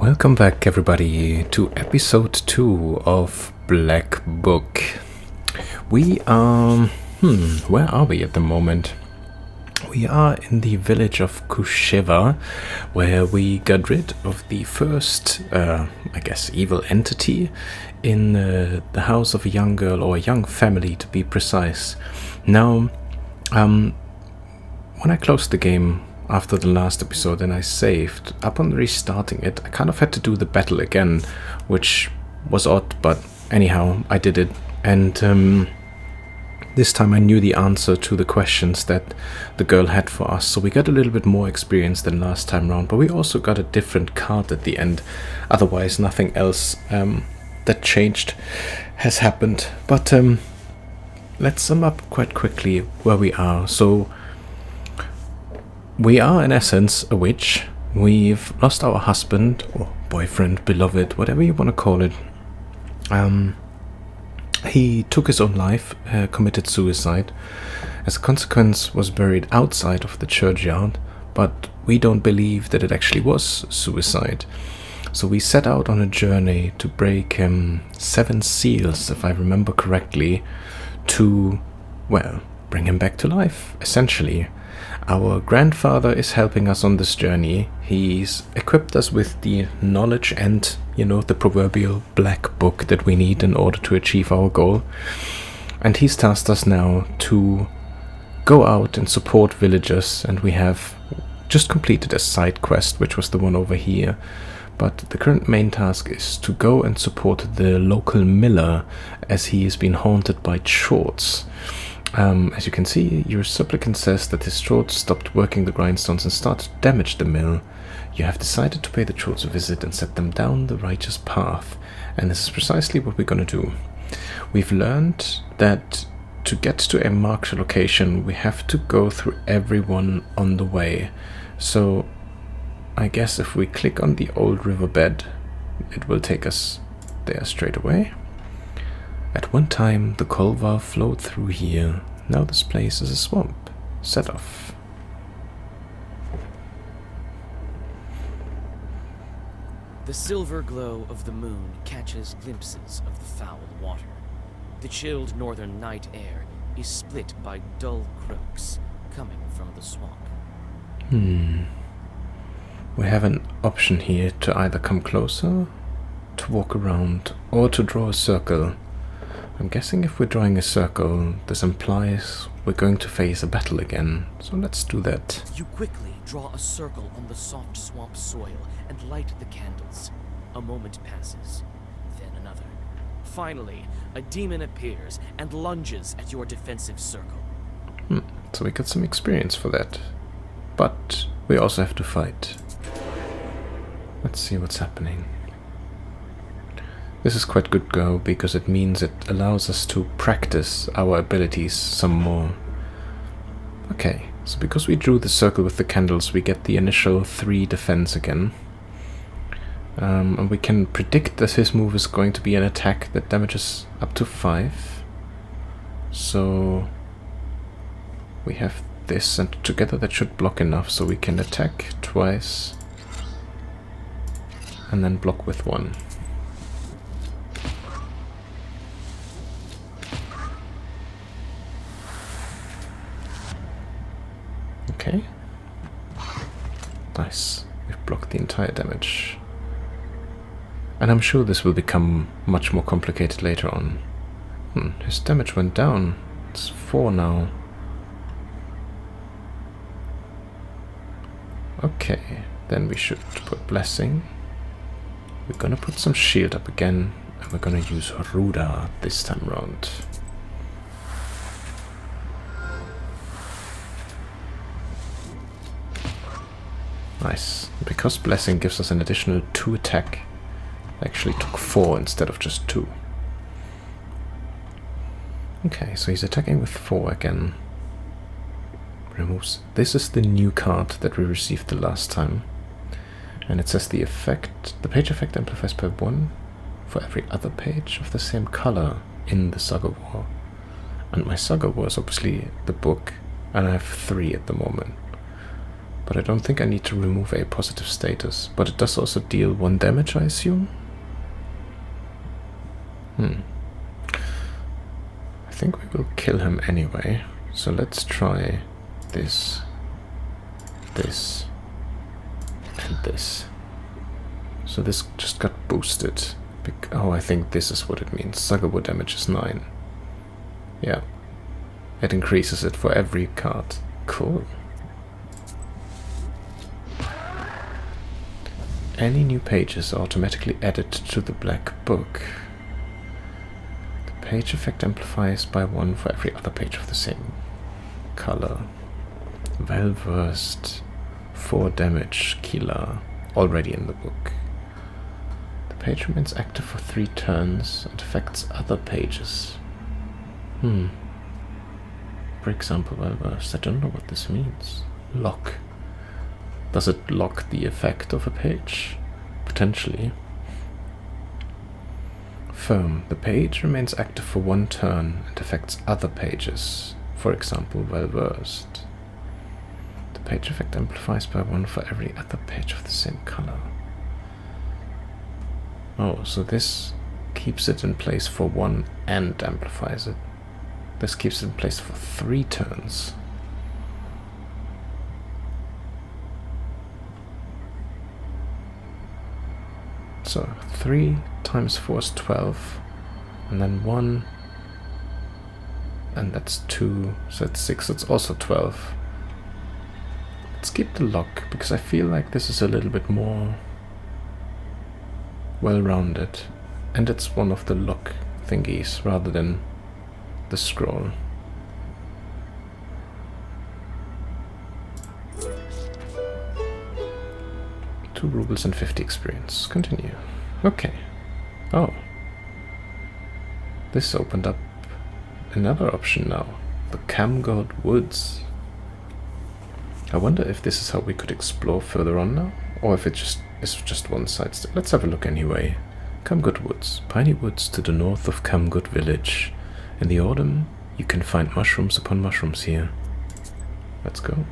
Welcome back, everybody, to episode 2 of Black Book. We are... where are we at the moment? We are in the village of Kusheva, where we got rid of the first, evil entity in the house of a young girl, or a young family to be precise. Now, when I closed the game after the last episode and I saved, upon restarting it, I kind of had to do the battle again, which was odd, but anyhow, I did it. And this time I knew the answer to the questions that the girl had for us, so we got a little bit more experience than last time round, but we also got a different card at the end. Otherwise, nothing else that changed has happened. But let's sum up quite quickly where we are. So we are, in essence, a witch. We've lost our husband, or boyfriend, beloved, whatever you want to call it. He took his own life, committed suicide. As a consequence, was buried outside of the churchyard, but we don't believe that it actually was suicide. So we set out on a journey to break 7 seals, if I remember correctly, to, well, bring him back to life, essentially. Our grandfather is helping us on this journey. He's equipped us with the knowledge and, the proverbial black book that we need in order to achieve our goal. And he's tasked us now to go out and support villagers, and we have just completed a side quest, which was the one over here. But the current main task is to go and support the local miller, as he has been haunted by chords. As you can see, your supplicant says that his chords stopped working the grindstones and started to damage the mill. You have decided to pay the chords a visit and set them down the righteous path, and this is precisely what we're going to do. We've learned that to get to a marked location, we have to go through everyone on the way. So I guess if we click on the old riverbed, it will take us there straight away. At one time, the Kolva flowed through here. Now this place is a swamp. Set off. The silver glow of the moon catches glimpses of the foul water. The chilled northern night air is split by dull croaks coming from the swamp. We have an option here to either come closer, to walk around, or to draw a circle. I'm guessing if we're drawing a circle, this implies we're going to face a battle again, so let's do that. You quickly draw a circle on the soft swamp soil and light the candles. A moment passes, then another. Finally, a demon appears and lunges at your defensive circle. So we got some experience for that. But we also have to fight. Let's see what's happening. This is quite good go, because it means it allows us to practice our abilities some more. Okay, so because we drew the circle with the candles, we get the initial 3 defense again. And we can predict that his move is going to be an attack that damages up to 5. So we have this, and together that should block enough, so we can attack twice and then block with 1. Okay. Nice. We've blocked the entire damage. And I'm sure this will become much more complicated later on. His damage went down. It's 4 now. Okay, then we should put Blessing. We're gonna put some shield up again, and we're gonna use Ruda this time round. Nice. Because Blessing gives us an additional 2 attack, I actually took 4 instead of just 2. Okay, so he's attacking with 4 again. Removes. This is the new card that we received the last time. And it says the page effect amplifies by 1 for every other page of the same color in the Saga War. And my Saga War is obviously the book, and I have 3 at the moment. But I don't think I need to remove a positive status. But it does also deal 1 damage, I assume? I think we will kill him anyway. So let's try this, this, and this. So this just got boosted. Oh, I think this is what it means. Suggable damage is 9. Yeah. It increases it for every card. Cool. Any new pages are automatically added to the black book. The page effect amplifies by 1 for every other page of the same color. Well versed. 4 damage killer. Already in the book. The page remains active for 3 turns and affects other pages. For example, well versed. I don't know what this means. Lock. Does it lock the effect of a page? Potentially. Firm. The page remains active for 1 turn and affects other pages. For example, well versed. The page effect amplifies by 1 for every other page of the same color. Oh, so this keeps it in place for 1 and amplifies it. This keeps it in place for 3 turns. So 3 times 4 is 12, and then 1, and that's 2, so it's 6, it's also 12. Let's keep the lock, because I feel like this is a little bit more well-rounded, and it's one of the lock thingies rather than the scroll. €2 and 50 experience. Continue. Okay. Oh. This opened up another option now. The Camgoat Woods. I wonder if this is how we could explore further on now, or if it is just one side. Let's have a look anyway. Camgoat Woods. Piney woods to the north of Camgoat Village. In the autumn, you can find mushrooms upon mushrooms here. Let's go.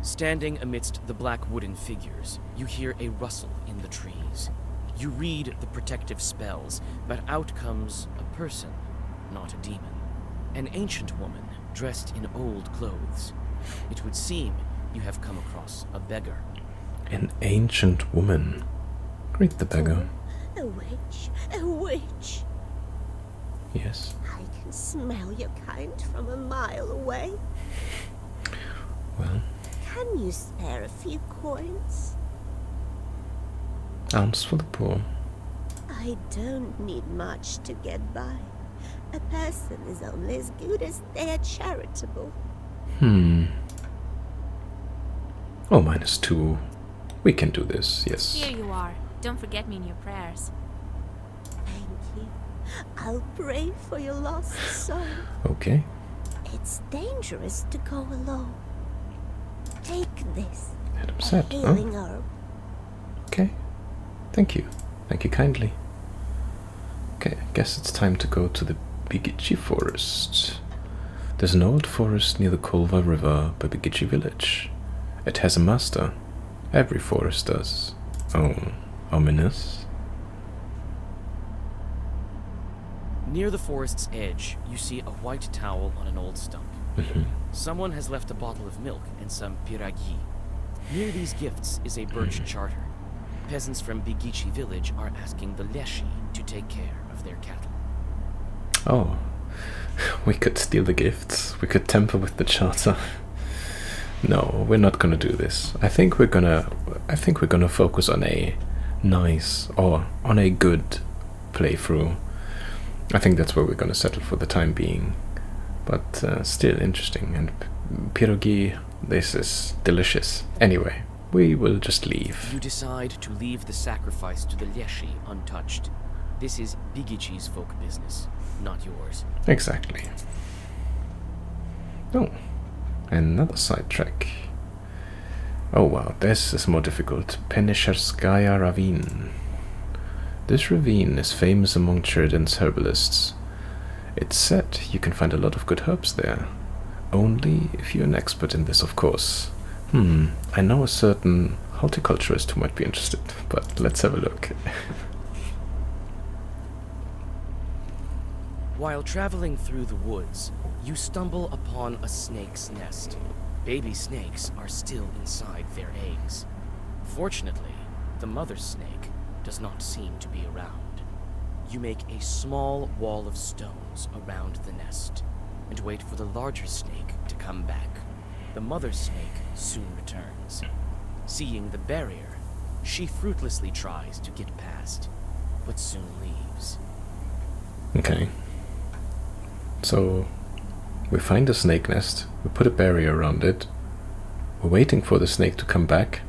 Standing amidst the black wooden figures, you hear a rustle in the trees. You read the protective spells, but out comes a person, not a demon. An ancient woman dressed in old clothes. It would seem you have come across a beggar. An ancient woman. Greet the beggar. A witch, a witch. Yes. I can smell your kind from a mile away. Well, can you spare a few coins? alms for the poor. I don't need much to get by. A person is only as good as they are charitable. Oh, -2. We can do this, yes. Here you are. Don't forget me in your prayers. Thank you. I'll pray for your lost soul. Okay. It's dangerous to go alone. Take this. Adam A said. healing herb. Okay. Thank you. Thank you kindly. Okay, I guess it's time to go to the Bigichi Forest. There's an old forest near the Kolva River by Bigichi Village. It has a master. Every forest does. Oh, ominous. Near the forest's edge, you see a white towel on an old stump. Someone has left a bottle of milk and some piragi. Near these gifts is a birch charter. Peasants from Bigichi village are asking the Leshi to take care of their cattle. Oh, we could steal the gifts. We could tamper with the charter. No, we're not gonna do this. I think we're gonna focus on a nice or on a good playthrough. I think that's where we're gonna settle for the time being. But still interesting. And pierogi, this is delicious. Anyway, we will just leave. You decide to leave the sacrifice to the Leshi untouched. This is Bigichi's folk business, not yours. Exactly. Oh, another sidetrack. Oh wow, this is more difficult. Penisharskaya Ravine. This ravine is famous among Cheridan's herbalists. It's said you can find a lot of good herbs there. Only if you're an expert in this, of course. I know a certain horticulturist who might be interested, but let's have a look. While traveling through the woods, you stumble upon a snake's nest. Baby snakes are still inside their eggs. Fortunately, the mother snake does not seem to be around. You make a small wall of stones around the nest and wait for the larger snake to come back. The mother snake soon returns. Seeing the barrier, she fruitlessly tries to get past, but soon leaves. Okay. So, we find a snake nest, we put a barrier around it, we're waiting for the snake to come back,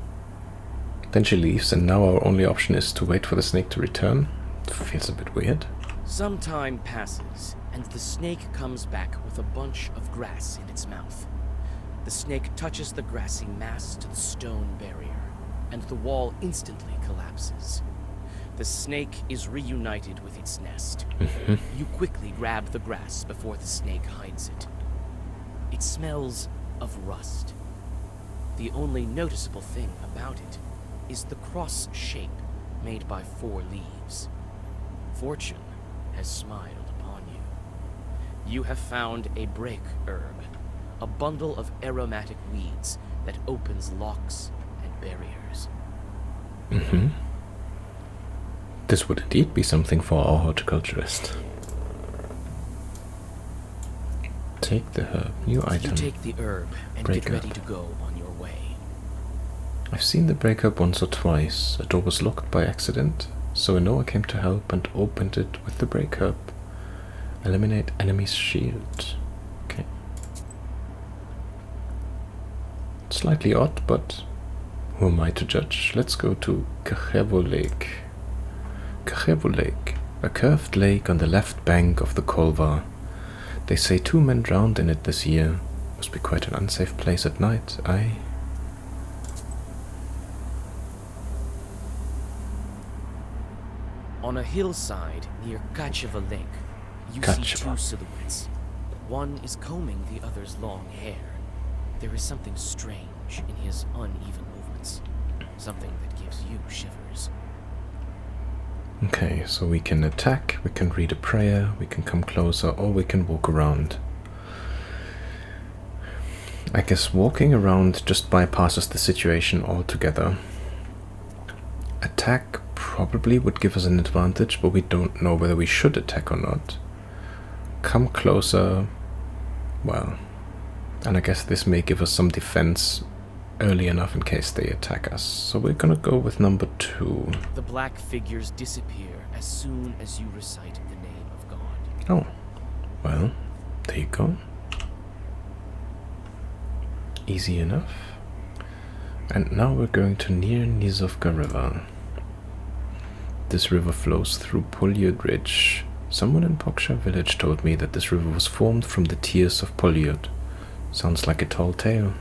then she leaves, and now our only option is to wait for the snake to return. Feels a bit weird. Some time passes, and the snake comes back with a bunch of grass in its mouth. The snake touches the grassy mass to the stone barrier, and the wall instantly collapses. The snake is reunited with its nest. You quickly grab the grass before the snake hides it. It smells of rust. The only noticeable thing about it is the cross shape made by 4 leaves. Fortune has smiled upon you. You have found a break herb, a bundle of aromatic weeds that opens locks and barriers. This would indeed be something for our horticulturist. Take the herb. New item. You take the herb and Break get ready herb. to go on your way. I've seen the break herb once or twice. A door was locked by accident, so a Noah came to help and opened it with the break herb. Eliminate enemy's shield. Okay. Slightly odd, but who am I to judge? Let's go to Kachevo Lake. Kachevo Lake, a curved lake on the left bank of the Kolva. They say 2 men drowned in it this year. Must be quite an unsafe place at night, aye? On a hillside near Kacheva Lake, you see 2 silhouettes. One is combing the other's long hair. There is something strange in his uneven movements. Something that gives you shivers. Okay, so we can attack, we can read a prayer, we can come closer, or we can walk around. I guess walking around just bypasses the situation altogether. Attack probably would give us an advantage, but we don't know whether we should attack or not. Come closer, well, and I guess this may give us some defense early enough in case they attack us. So we're gonna go with number 2. The black figures disappear as soon as you recite the name of God. Oh, well, there you go. Easy enough. And now we're going to near Nizovka River. This river flows through Polyud Ridge. Someone in Poksha village told me that this river was formed from the tears of Polyud. Sounds like a tall tale.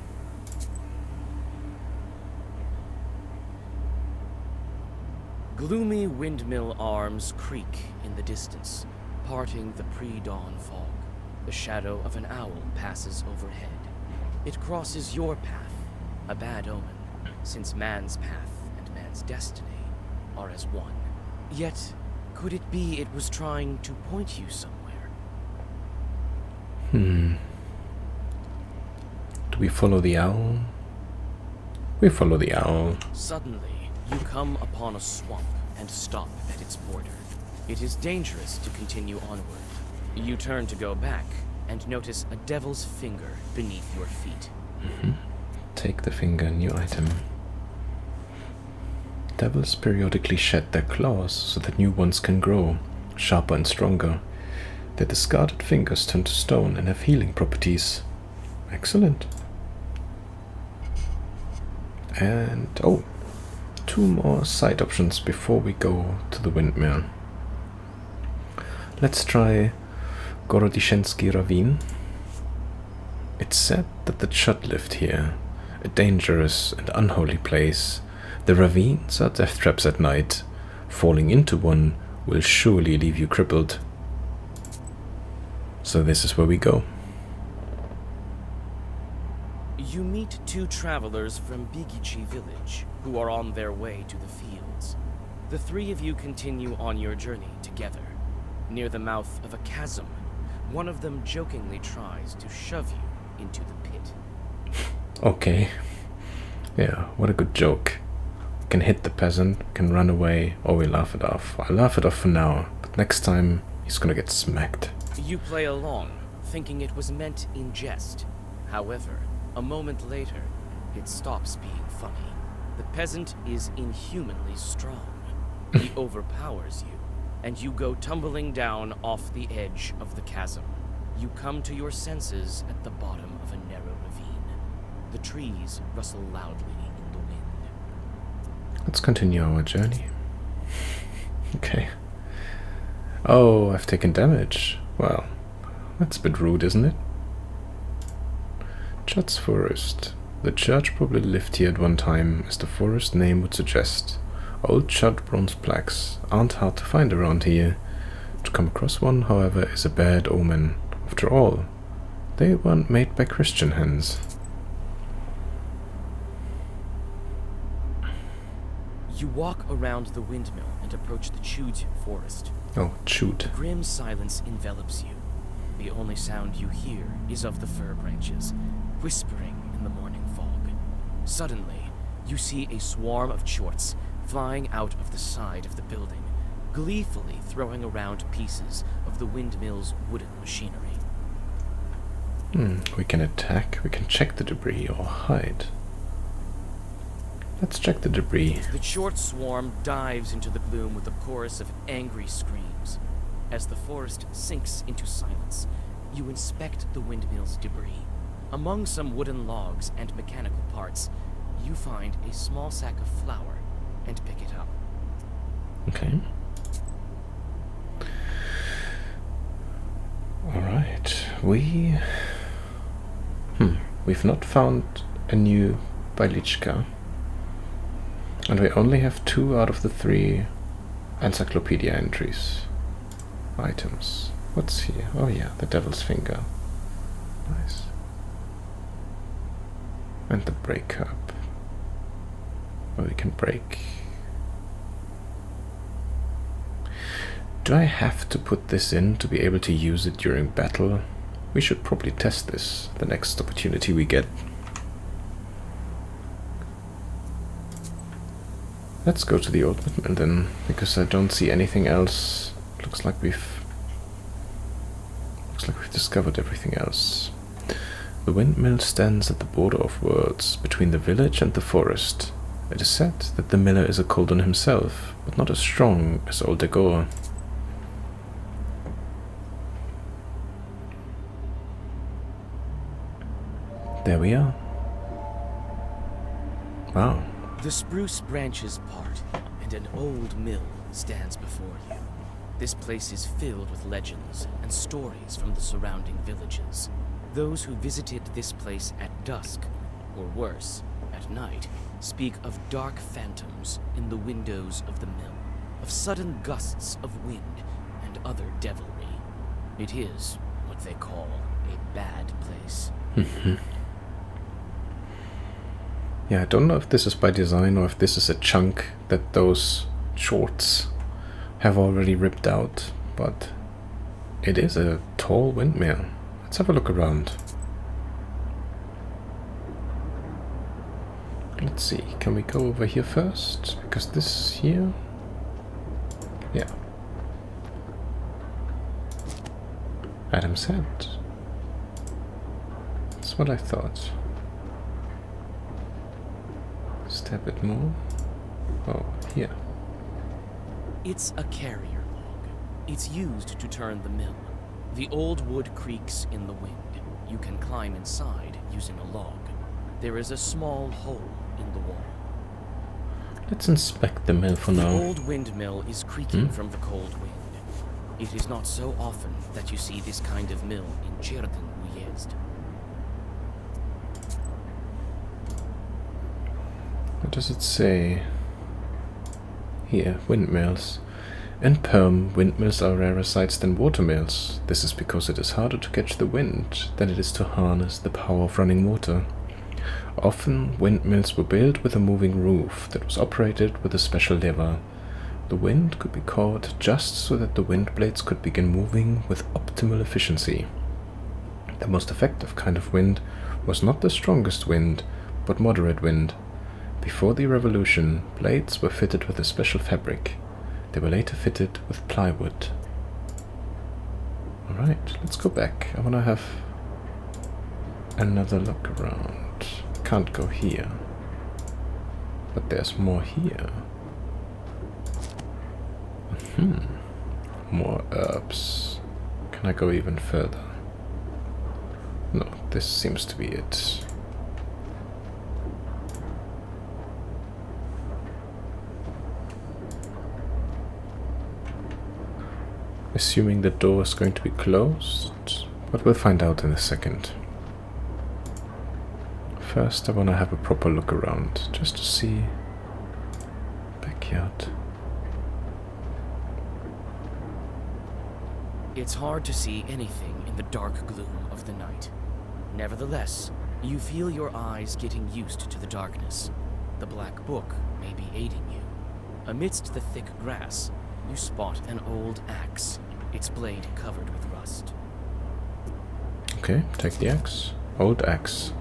Gloomy windmill arms creak in the distance, parting the pre-dawn fog. The shadow of an owl passes overhead. It crosses your path, a bad omen, since man's path and man's destiny are as one. Yet, could it be it was trying to point you somewhere? Do we follow the owl? We follow the owl. Suddenly, you come upon a swamp and stop at its border. It is dangerous to continue onward. You turn to go back and notice a devil's finger beneath your feet. Take the finger, new item. Devils periodically shed their claws so that new ones can grow, sharper and stronger. Their discarded fingers turn to stone and have healing properties. Excellent. And, oh, 2 more side options before we go to the Windmill. Let's try Gorodishensky Ravine. It's said that the Chud lived here, a dangerous and unholy place. The ravines are death traps at night. Falling into one will surely leave you crippled. So this is where we go. You meet two travelers from Bigichi village who are on their way to the fields. The three of you continue on your journey together. Near the mouth of a chasm, one of them jokingly tries to shove you into the pit. Okay. Yeah, what a good joke. We can hit the peasant, we can run away, or we laugh it off. I laugh it off for now, but next time he's gonna get smacked. You play along, thinking it was meant in jest. However, a moment later, it stops being funny. The peasant is inhumanly strong. He overpowers you, and you go tumbling down off the edge of the chasm. You come to your senses at the bottom of a narrow ravine. The trees rustle loudly in the wind. Let's continue our journey. Okay. Oh, I've taken damage. Well, that's a bit rude, isn't it? Judd's Forest. The church probably lived here at one time, as the forest name would suggest. Old Judd bronze plaques aren't hard to find around here. To come across one, however, is a bad omen. After all, they weren't made by Christian hands. You walk around the windmill and approach the chewed forest. Oh, shoot. Grim silence envelops you. The only sound you hear is of the fir branches, whispering in the morning fog. Suddenly, you see a swarm of chorts flying out of the side of the building, gleefully throwing around pieces of the windmill's wooden machinery. We can attack, we can check the debris, or hide. Let's check the debris. The short swarm dives into the gloom with a chorus of angry screams. As the forest sinks into silence, you inspect the windmill's debris. Among some wooden logs and mechanical parts, you find a small sack of flour and pick it up. Okay. Alright, we've not found a new Bailichka. And we only have 2 out of the 3 encyclopedia entries. Items. What's here? Oh yeah, the devil's finger. Nice. And the break cup. Where we can break. Do I have to put this in to be able to use it during battle? We should probably test this the next opportunity we get. Let's go to the old windmill then, because I don't see anything else. Looks like we've discovered everything else. The windmill stands at the border of worlds, between the village and the forest. It is said that the miller is a Koldun himself, but not as strong as old Dagor. There we are. Wow. The spruce branches part, and an old mill stands before you. This place is filled with legends and stories from the surrounding villages. Those who visited this place at dusk, or worse, at night, speak of dark phantoms in the windows of the mill, of sudden gusts of wind and other devilry. It is what they call a bad place. Yeah, I don't know if this is by design or if this is a chunk that those shorts have already ripped out, but it is a tall windmill. Let's have a look around. Let's see, can we go over here first? Because this here... Yeah. Adam's hat. That's what I thought. Step it more. Oh, here. It's a carrier log. It's used to turn the mill. The old wood creaks in the wind. You can climb inside using a log. There is a small hole in the wall. Let's inspect the mill for now. The old windmill is creaking from the cold wind. It is not so often that you see this kind of mill in Cierden Uyezd. What does it say? Here, windmills. In Perm, windmills are rarer sights than watermills. This is because it is harder to catch the wind than it is to harness the power of running water. Often, windmills were built with a moving roof that was operated with a special lever. The wind could be caught just so that the wind blades could begin moving with optimal efficiency. The most effective kind of wind was not the strongest wind, but moderate wind. Before the revolution, blades were fitted with a special fabric. They were later fitted with plywood. Alright, let's go back. I want to have another look around. Can't go here. But there's more here. More herbs. Can I go even further? No, this seems to be it. Assuming the door is going to be closed, but we'll find out in a second. First, I want to have a proper look around, just to see backyard. It's hard to see anything in the dark gloom of the night. Nevertheless, you feel your eyes getting used to the darkness. The black book may be aiding you. Amidst the thick grass, you spot an old axe, its blade covered with rust. Okay, take the axe. Old axe.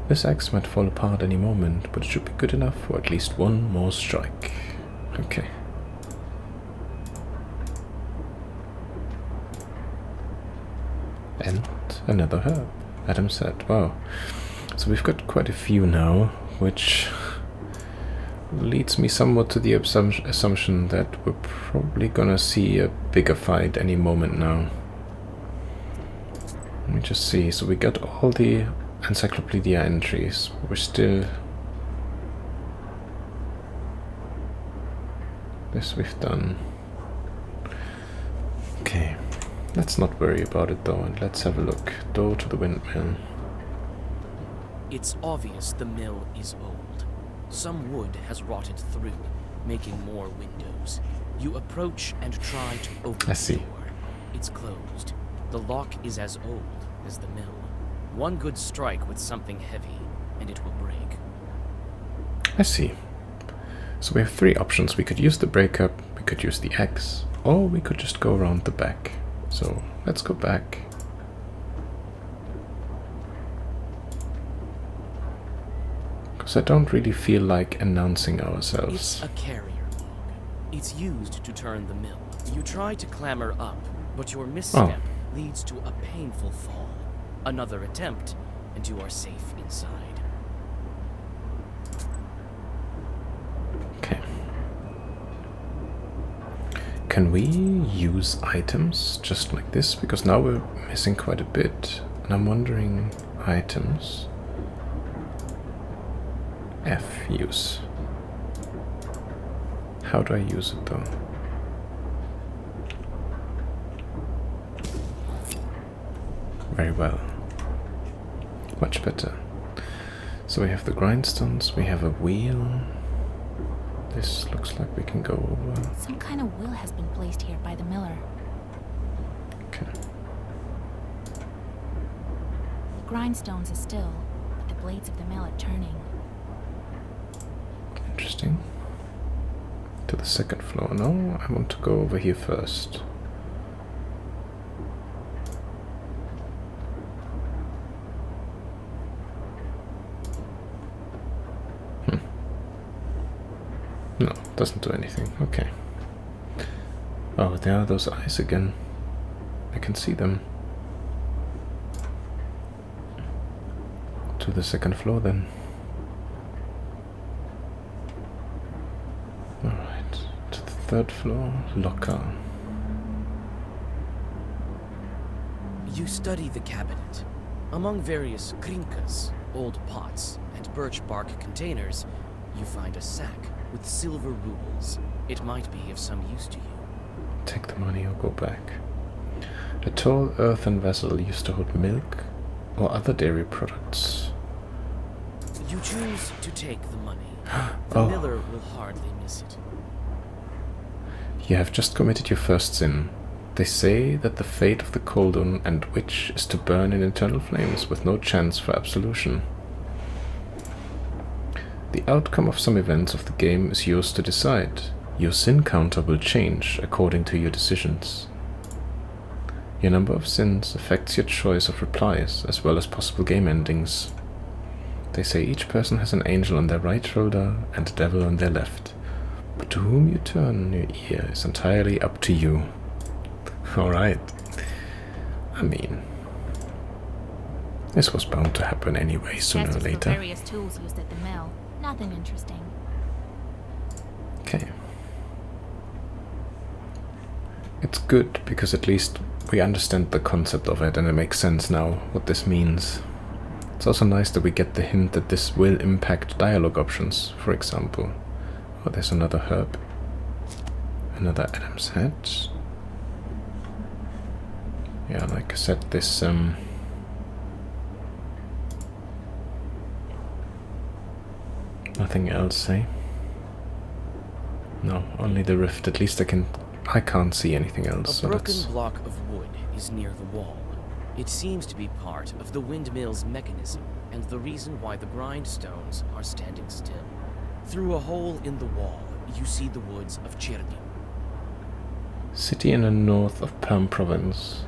This axe might fall apart any moment, but it should be good enough for at least one more strike. Okay. And another herb. Adam said, wow. So we've got quite a few now, which leads me somewhat to the assumption that we're probably gonna see a bigger fight any moment now. Let me just see. So we got all the encyclopedia entries. We're still... This we've done. Okay. Let's not worry about it though, and let's have a look. Door to the windmill. It's obvious the mill is old. Some wood has rotted through, making more windows. You approach and try to open the door. It's closed. The lock is as old as the mill. One good strike with something heavy, and it will break. I see. So we have three options. We could use the breakup, we could use the axe, or we could just go around the back. So let's go back. Because I don't really feel like announcing ourselves. It's a carrier log. It's used to turn the mill. You try to clamber up, but your misstep leads to a painful fall. Another attempt, and you are safe inside. Okay. Can we use items just like this? Because now we're missing quite a bit. And I'm wondering, items. F, use. How do I use it though? Very well. Much better. So we have the grindstones, we have a wheel. This looks like we can go over. Some kind of wheel has been placed here by the miller. Okay. The grindstones are still, but the blades of the mill are turning. Interesting. To the second floor. No, I want to go over here first. No, doesn't do anything. Okay. Oh, there are those eyes again. I can see them. To the second floor then. Alright. To the third floor. Locker. You study the cabinet. Among various krinkas, old pots, and birch bark containers, you find a sack with silver rubles. It might be of some use to you. Take the money or go back. A tall earthen vessel used to hold milk or other dairy products. You choose to take the money. The miller will hardly miss it. You have just committed your first sin. They say that the fate of the Koldun and witch is to burn in eternal flames with no chance for absolution. The outcome of some events of the game is yours to decide. Your sin counter will change according to your decisions. Your number of sins affects your choice of replies, as well as possible game endings. They say each person has an angel on their right shoulder and a devil on their left. But to whom you turn your ear is entirely up to you. Alright. I mean, this was bound to happen anyway, sooner or Chests for later. various tools used at the mill. Nothing interesting. Okay. It's good, because at least we understand the concept of it and it makes sense now what this means. It's also nice that we get the hint that this will impact dialogue options, for example. Oh, there's another herb. Another Adam's head. Yeah, like I said, this nothing else, eh? No, only the rift. At least I can't see anything else. A broken block of wood is near the wall. It seems to be part of the windmill's mechanism, and the reason why the grindstones are standing still. Through a hole in the wall, you see the woods of Chirni. City in the north of Perm province.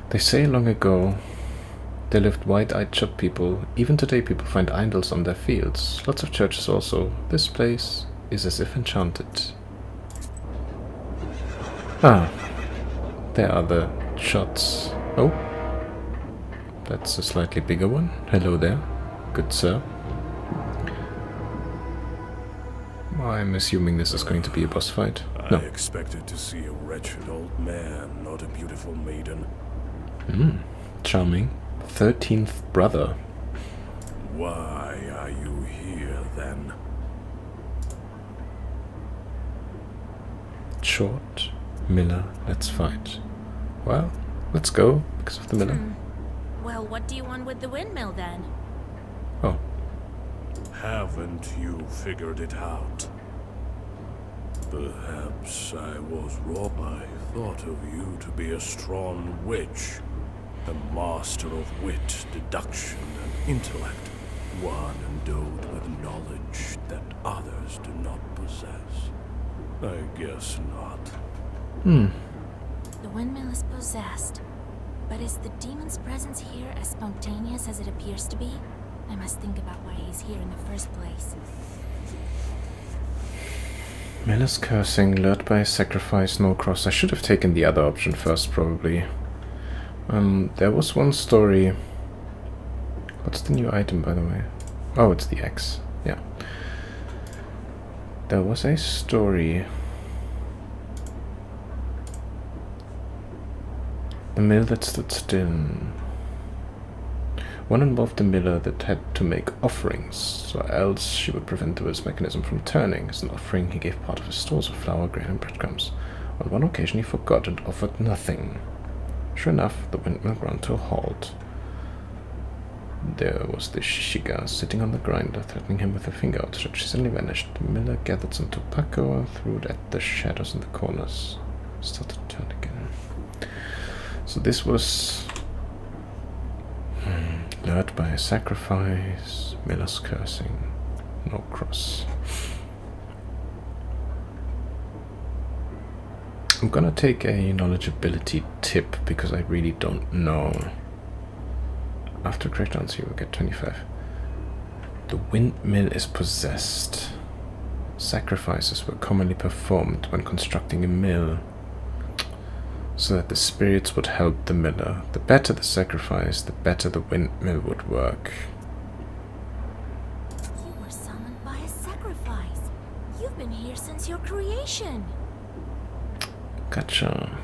They say long ago there lived white-eyed chub people. Even today people find idols on their fields. Lots of churches also. This place is as if enchanted. Ah, there are the shots. Oh, that's a slightly bigger one. Hello there, good sir. I'm assuming this is going to be a boss fight. No. I expected to see a wretched old man, not a beautiful maiden. Charming. 13th brother. Why are you here, then? Short. Miller, let's fight. Well, let's go, because of the Miller. Well, what do you want with the windmill then? Oh, Haven't you figured it out? Perhaps I was wrong. I thought of you to be a strong witch, a master of wit, deduction, and intellect, one endowed with knowledge that others do not possess. I guess not. The windmill is possessed. But is the demon's presence here as spontaneous as it appears to be? I must think about why he's here in the first place. Miller's cursing, lured by a sacrifice, no cross. I should have taken the other option first, probably. There was one story. What's the new item, by the way? Oh, it's the X. Yeah. There was a story. The mill that stood still. One involved a miller that had to make offerings, or else she would prevent the will's mechanism from turning. As an offering, he gave part of his stores of flour, grain, and breadcrumbs. On one occasion, he forgot and offered nothing. Sure enough, the windmill ground to a halt. There was the Shishiga sitting on the grinder, threatening him with a finger outstretched. She suddenly vanished. The miller gathered some tobacco and threw it at the shadows in the corners. Started to turn again. So this was lured by a sacrifice, Miller's cursing, no cross. I'm gonna take a knowledgeability tip because I really don't know. After correct answer you will get 25. The windmill is possessed. Sacrifices were commonly performed when constructing a mill, so that the spirits would help the miller. The better the sacrifice, the better the windmill would work. You were summoned by a sacrifice. You've been here since your creation. Gotcha.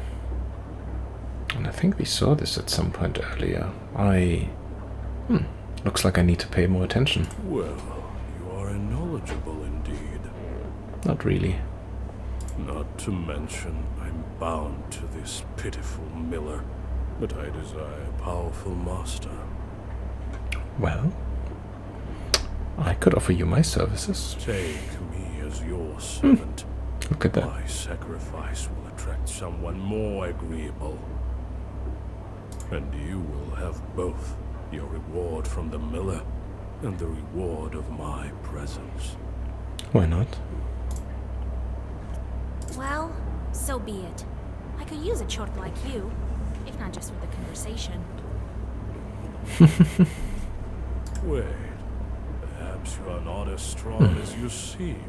And I think we saw this at some point earlier. Looks like I need to pay more attention. Well, you are knowledgeable indeed. Not really. Not to mention, I'm bound to this pitiful miller, but I desire a powerful master. Well, I could offer you my services. Take me as your servant. Look at that. My sacrifice will attract someone more agreeable. And you will have both. Your reward from the miller, and the reward of my presence. Why not? Well, so be it. I could use a chort like you, if not just for the conversation. Wait, perhaps you are not as strong as you seem.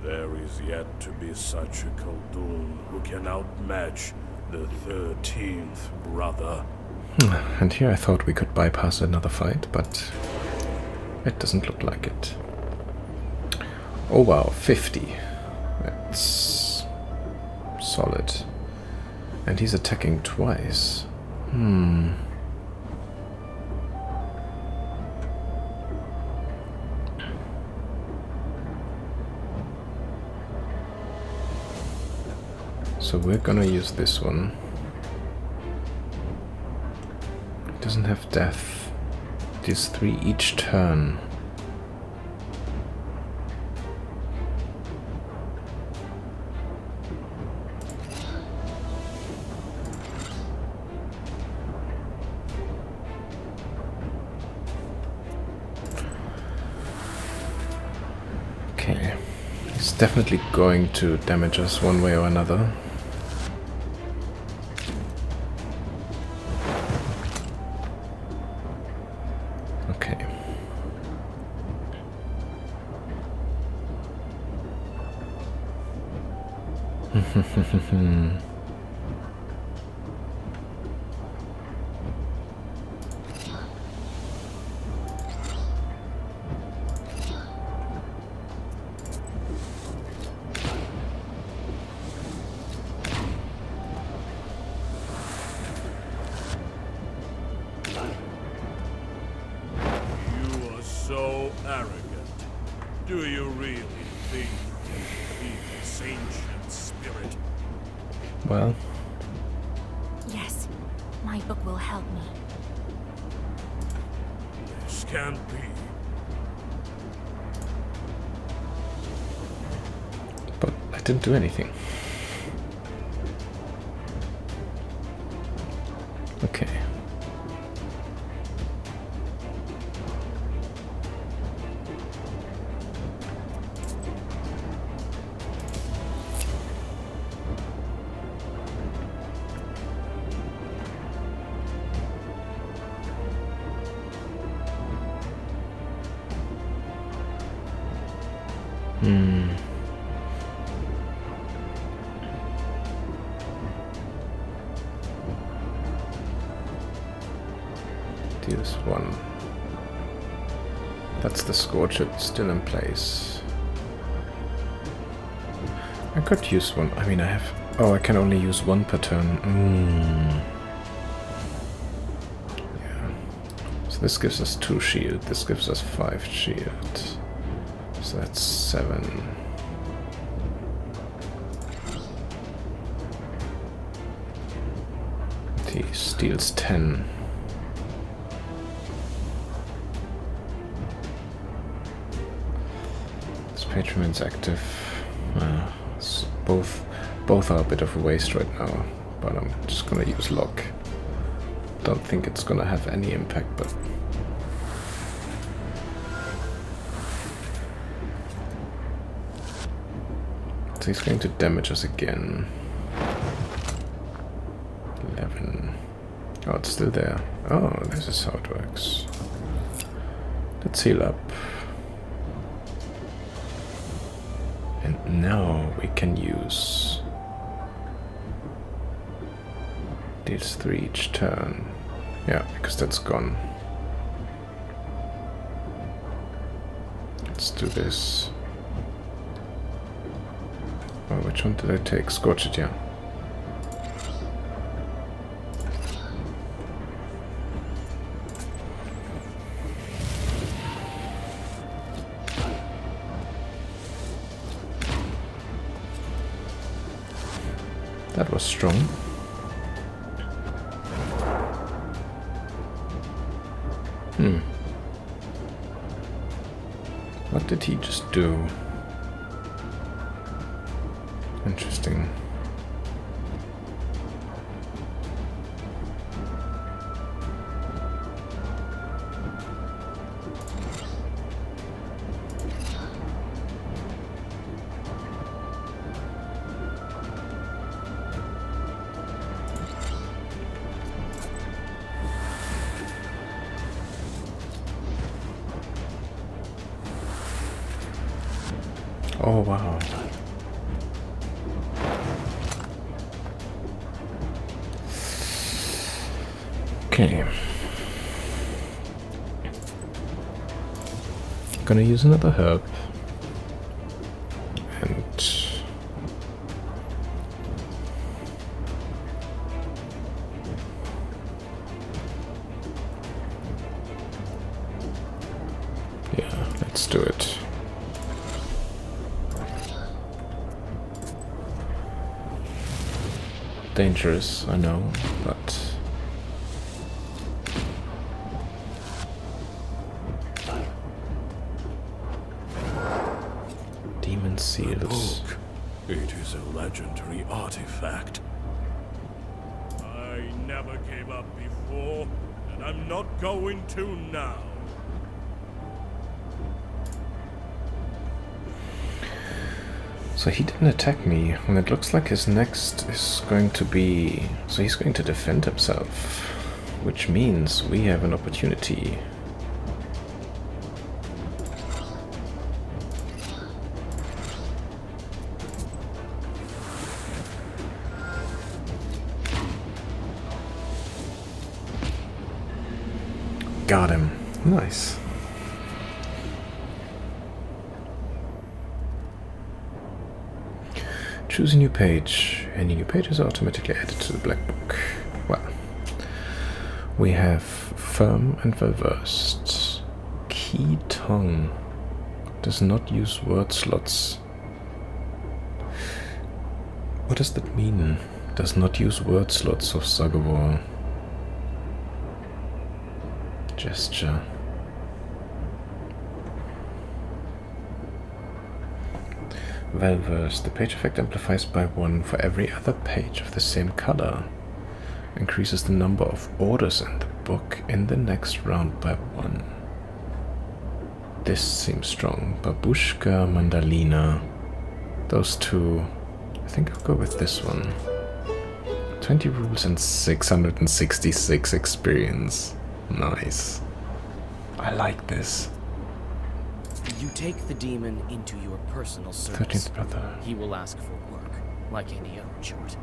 There is yet to be such a Khaldun who can outmatch the 13th brother. And here I thought we could bypass another fight, but it doesn't look like it. Oh wow, 50. That's solid. And he's attacking twice. So we're gonna use this one. It doesn't have death. Deals 3 each turn. Okay. He's definitely going to damage us one way or another. Okay. You are so arrogant. Do you really think you can defeat this ancient spirit? Well, Yes, my book will help me. This can't be. but I didn't do anything. Okay. Deals 1. That's the Scorch, it's still in place. I could use one. I mean, I have. Oh, I can only use 1 per turn. Yeah. So this gives us 2 shield. This gives us 5 shield. So that's 7. He steals 10. This patron's active. Both are a bit of a waste right now, but I'm just gonna use lock. Don't think it's gonna have any impact, but so he's going to damage us again. 11. Oh, it's still there. Oh, this is how it works. Let's heal up. And now we can use deals 3 each turn. Yeah, because that's gone. Let's do this. Oh, which one did I take? Scorch it, yeah. That was strong. What did he just do? Interesting. Oh, wow. Okay. Gonna use another herb. And yeah, let's do it. Dangerous, I know, but demon seals. Book. It is a legendary artifact. I never gave up before, and I'm not going to now. So he didn't attack me, and it looks like his next is going to be... So he's going to defend himself, which means we have an opportunity. Got him. Nice. Choose a new page. Any new page is automatically added to the black book. Well, we have firm and well-versed. Key tongue does not use word slots. What does that mean? Does not use word slots of Sagawar. Gesture. Well-versed. The page effect amplifies by 1 for every other page of the same color. Increases the number of orders in the book in the next round by 1. This seems strong. Babushka, Mandalina. Those two. I think I'll go with this one. 20 rules and 666 experience. Nice. I like this. You take the demon into your personal service. 13th brother. He will ask for work, like any other chort.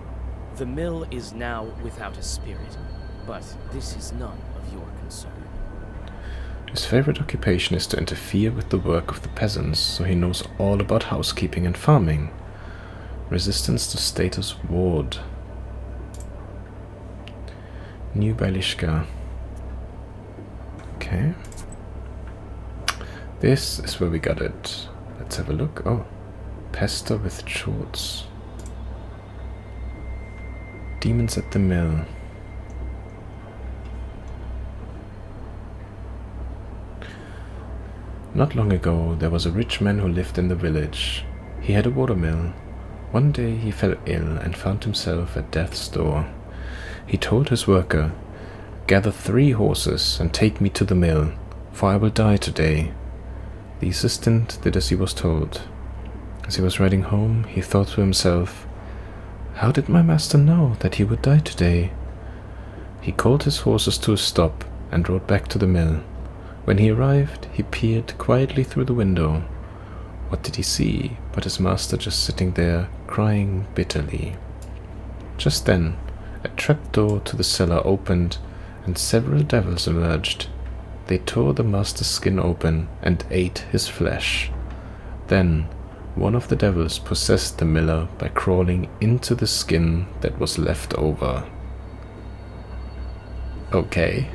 The mill is now without a spirit, but this is none of your concern. His favorite occupation is to interfere with the work of the peasants, so he knows all about housekeeping and farming. Resistance to status ward. New Bailishka. Okay. This is where we got it. Let's have a look. Oh. Pester with shorts. Demons at the mill. Not long ago, there was a rich man who lived in the village. He had a watermill. One day he fell ill and found himself at death's door. He told his worker, "Gather 3 horses and take me to the mill, for I will die today." The assistant did as he was told. As he was riding home, he thought to himself, "How did my master know that he would die today?" He called his horses to a stop and rode back to the mill. When he arrived, he peered quietly through the window. What did he see but his master just sitting there, crying bitterly? Just then, a trapdoor to the cellar opened, and several devils emerged. They tore the master's skin open and ate his flesh. Then, one of the devils possessed the miller by crawling into the skin that was left over. Okay.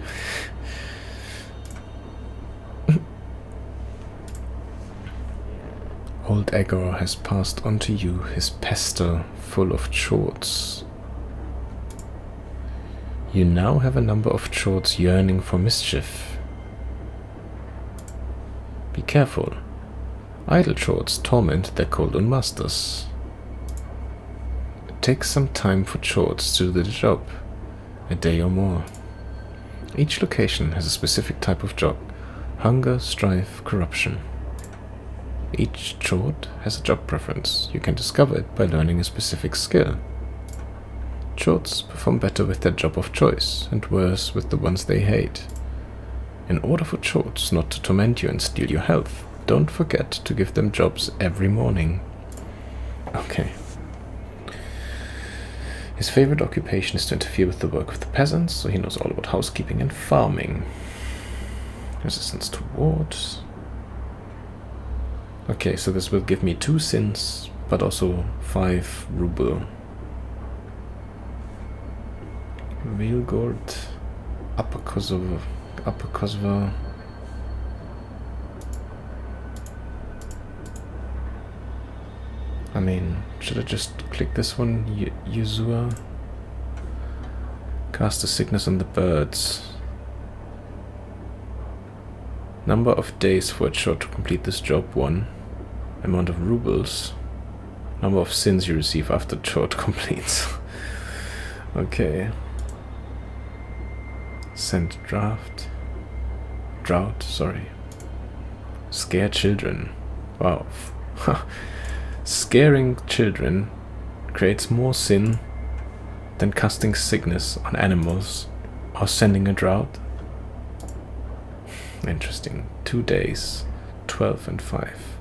Old Egor has passed on to you his pester full of chorts. You now have a number of chorts yearning for mischief. Be careful. Idle chorts torment their Koldun masters. It takes some time for chorts to do the job, a day or more. Each location has a specific type of job: hunger, strife, corruption. Each chort has a job preference. You can discover it by learning a specific skill. Chorts perform better with their job of choice, and worse with the ones they hate. In order for chorts not to torment you and steal your health, Don't forget to give them jobs every morning. Okay. His favorite occupation is to interfere with the work of the peasants, so he knows all about housekeeping and farming. Resistance to wards. Okay, so this will give me 2 sins, but also 5 ruble. Vilgord, Upper Kosovo. I mean, should I just click this one? Yuzua. Cast a sickness on the birds. Number of days for a chore to complete this job, 1. Amount of rubles. Number of sins you receive after chore completes. Okay. Send drought, sorry. Scare children. Wow. Scaring children creates more sin than casting sickness on animals or sending a drought. Interesting. 2 days. 12 and 5.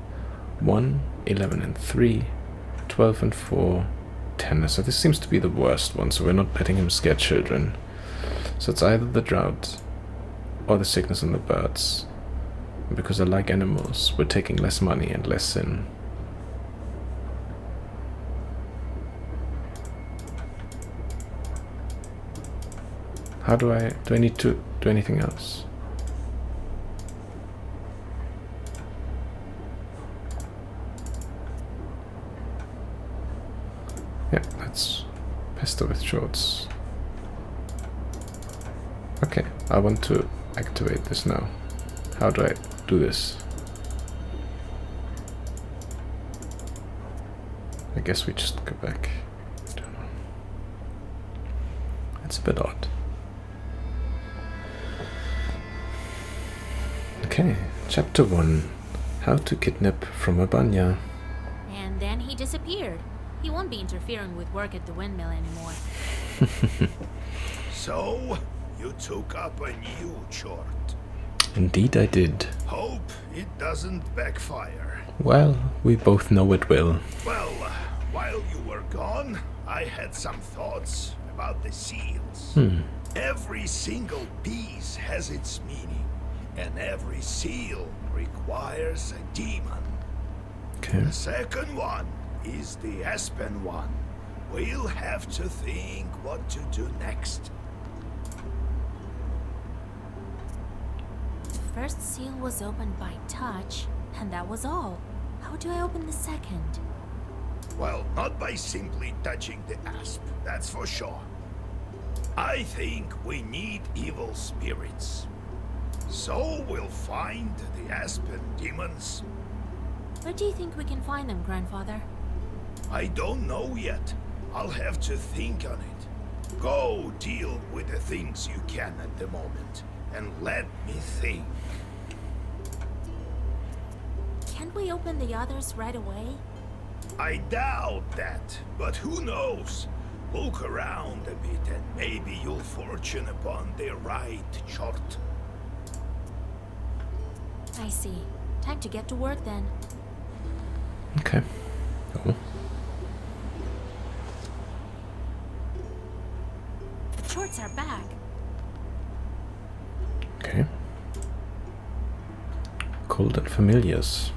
1, 11 and 3. 12 and 4. 10. So this seems to be the worst one, so we're not letting him scare children. So it's either the drought or the sickness on the birds. And because I like animals, we're taking less money and less sin. How do I need to do anything else? Yeah, that's pester with shorts. Okay, I want to activate this now. How do I do this? I guess we just go back. I don't know. It's a bit odd. Okay, chapter 1. How to kidnap from a banya. And then he disappeared. He won't be interfering with work at the windmill anymore. So, you took up a new chore. Indeed I did. Hope it doesn't backfire. Well, we both know it will. Well, while you were gone, I had some thoughts about the seals. Every single piece has its meaning, and every seal requires a demon. Okay. The second one is the Aspen one. We'll have to think what to do next. The first seal was opened by touch, and that was all. How do I open the second? Well, not by simply touching the asp, that's for sure. I think we need evil spirits. So we'll find the Aspen demons. Where do you think we can find them, Grandfather? I don't know yet. I'll have to think on it. Go deal with the things you can at the moment, and let me think. Can't we open the others right away? I doubt that, but who knows? Look around a bit and maybe you'll fortune upon the right chart. I see. Time to get to work then. Okay. Cool. The shorts are back. Okay. Colden Familiars.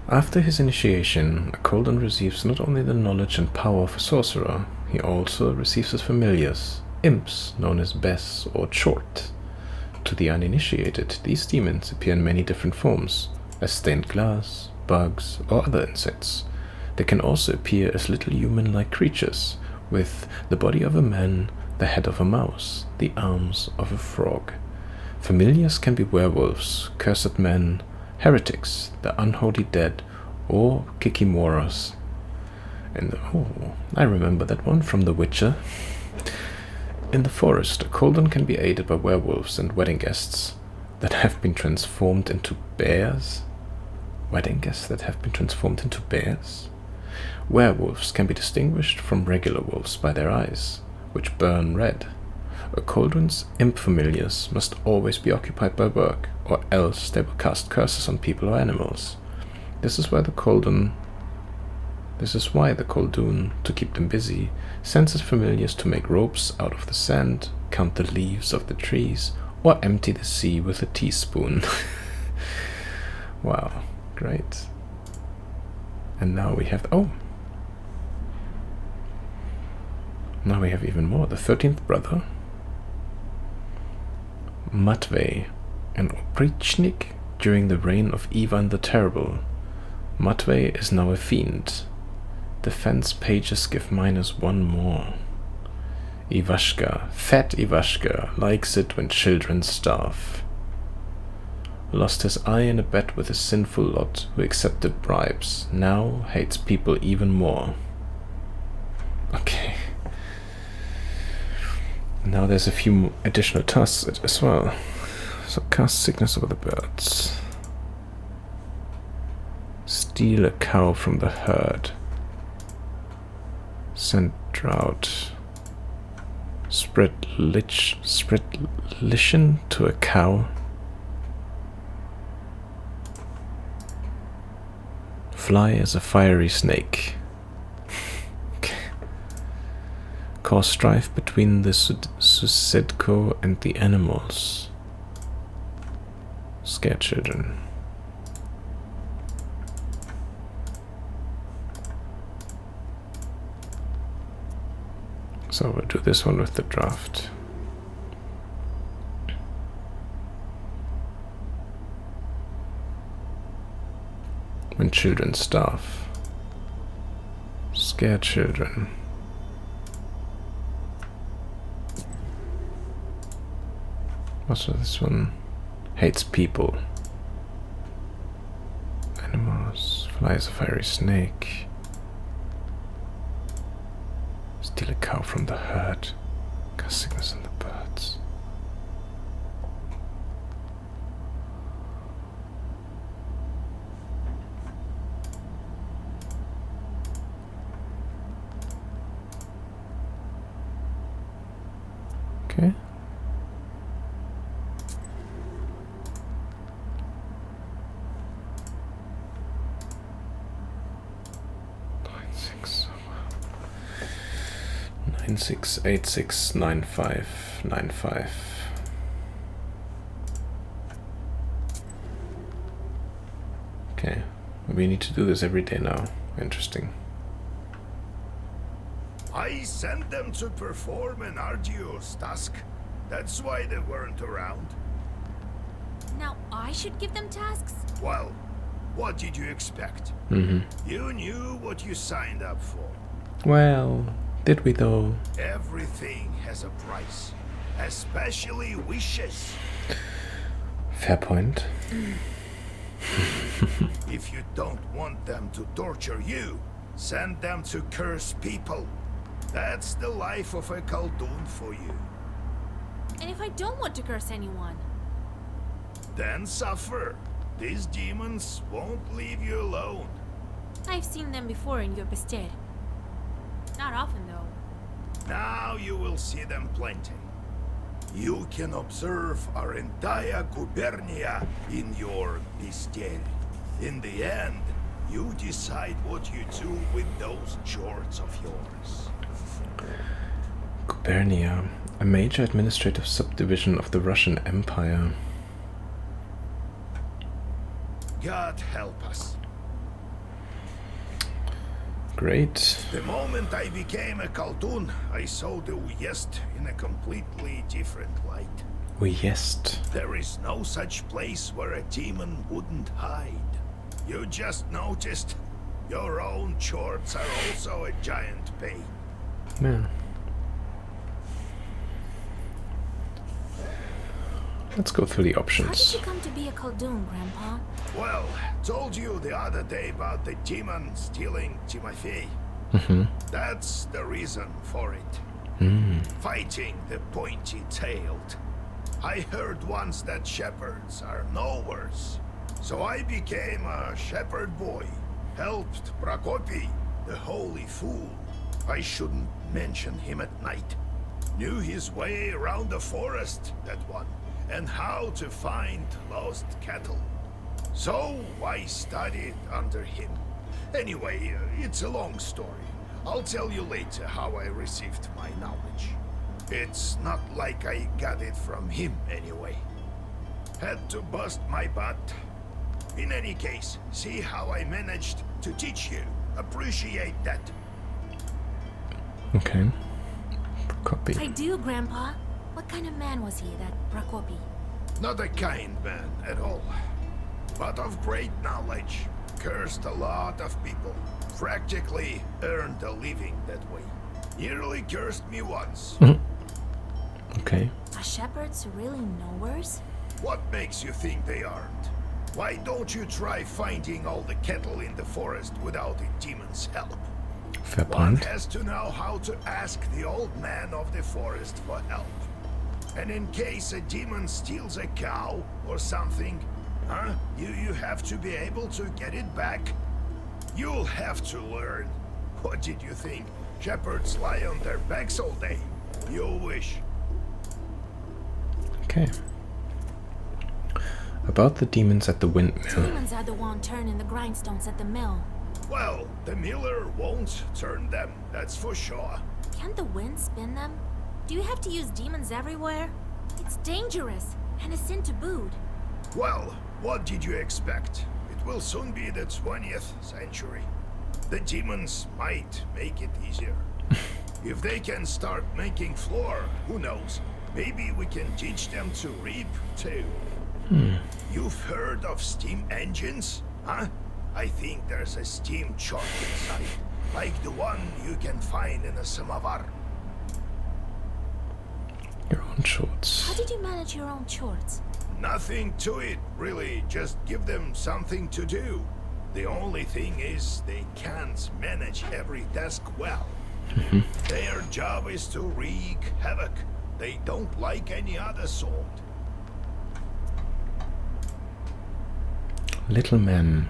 After his initiation, a Colden receives not only the knowledge and power of a sorcerer, he also receives his familiars, imps known as Bess or Chort. To the uninitiated, these demons appear in many different forms, as stained glass, bugs, or other insects. They can also appear as little human-like creatures, with the body of a man, the head of a mouse, the arms of a frog. Familiars can be werewolves, cursed men, heretics, the unholy dead, or kikimoras. And I remember that one from The Witcher. In the forest, a Colden can be aided by werewolves and wedding guests that have been transformed into bears. Wedding guests that have been transformed into bears? Werewolves can be distinguished from regular wolves by their eyes, which burn red. A cauldron's imp familiars must always be occupied by work, or else they will cast curses on people or animals. This is why the cauldron, to keep them busy, sends its familiars to make ropes out of the sand, count the leaves of the trees, or empty the sea with a teaspoon. Wow, great. And now we have... oh! Now we have even more. The 13th brother, Matvey, an oprichnik during the reign of Ivan the Terrible. Matvey is now a fiend. Defense pages give -1 more. Ivashka, fat Ivashka, likes it when children starve. Lost his eye in a bet with a sinful lot who accepted bribes. Now hates people even more. Okay. Now there's a few additional tasks as well. So cast sickness over the birds. Steal a cow from the herd. Send drought. Spread lichen to a cow. Fly as a fiery snake. Cause strife between the Susedko and the animals. Scare children. So we'll do this one with the draft. When children starve. Scare children. Also this one hates people. Animals. Flies a fiery snake. Steal a cow from the herd. Cast sickness on the birds. Okay. Nine six 96869595. Okay, we need to do this every day now. Interesting. I sent them to perform an arduous task. That's why they weren't around. Now I should give them tasks? Well, what did you expect? You knew what you signed up for. Well, did we though? Everything has a price, especially wishes. Fair point. If you don't want them to torture you, send them to curse people. That's the life of a Khaldun for you. And if I don't want to curse anyone? Then suffer. These demons won't leave you alone. I've seen them before in your bestead. Not often, though. Now you will see them plenty. You can observe our entire gubernia in your bestiary. In the end, you decide what you do with those jorts of yours. Gubernia, a major administrative subdivision of the Russian Empire. God help us. Great. The moment I became a Khaldun, I saw the Uyezd in a completely different light. Uyezd. There is no such place where a demon wouldn't hide. You just noticed your own chords are also a giant pain. Yeah. Let's go through the How did options. you come to be a Khaldun, Grandpa? Well, told you the other day about the demon stealing Timofey. That's the reason for it. Fighting the pointy-tailed. I heard once that shepherds are no worse. So I became a shepherd boy. Helped Prokopy, the holy fool. I shouldn't mention him at night. Knew his way around the forest, that one, and how to find lost cattle. So I studied under him. Anyway, it's a long story. I'll tell you later how I received my knowledge. It's not like I got it from him anyway. Had to bust my butt. In any case, see how I managed to teach you. Appreciate that. Okay. Copy. I do, Grandpa. What kind of man was he, that Prokopi? Not a kind man at all, but of great knowledge. Cursed a lot of people. Practically earned a living that way. Nearly cursed me once. Okay. Are shepherds really knowers? What makes you think they aren't? Why don't you try finding all the cattle in the forest without a demon's help? Fair One point. has to know how to ask the old man of the forest for help. And in case a demon steals a cow or something, you have to be able to get it back. You'll have to learn. What did you think? Shepherds lie on their backs all day? You wish. Okay. About the demons at the windmill. Demons are the one turning the grindstones at the mill. Well, the miller won't turn them, that's for sure. Can't the wind spin them? Do you have to use demons everywhere? It's dangerous, and a sin to boot. Well, what did you expect? It will soon be the 20th century. The demons might make it easier. If they can start making flour, who knows? Maybe we can teach them to reap, too. You've heard of steam engines? Huh? I think there's a steam chart inside, like the one you can find in a samovar. Your own shorts. How did you manage your own chores? Nothing to it, really. Just give them something to do. The only thing is they can't manage every task well. Their job is to wreak havoc. They don't like any other sort. Little man.